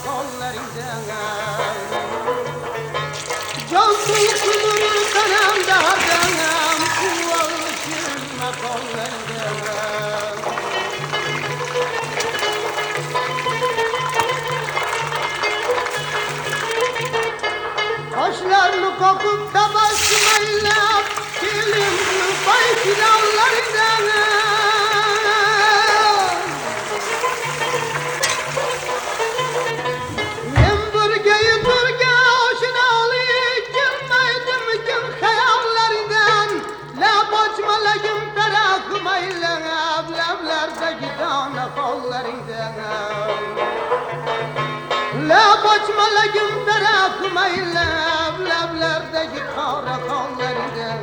kollarından can bulsunur kanamdardan kuvvetime kollarından Taşlarını kokup da basmayla Kilim pay fidanlarından Ben bürgeyi türge hoşuna alıp Girmeydim gün hayallarından La boçmalagım tarakmayla Evlevlerdeki dana kollarından La boçmalagım tarakmayla Evlevlerdeki kara kollarından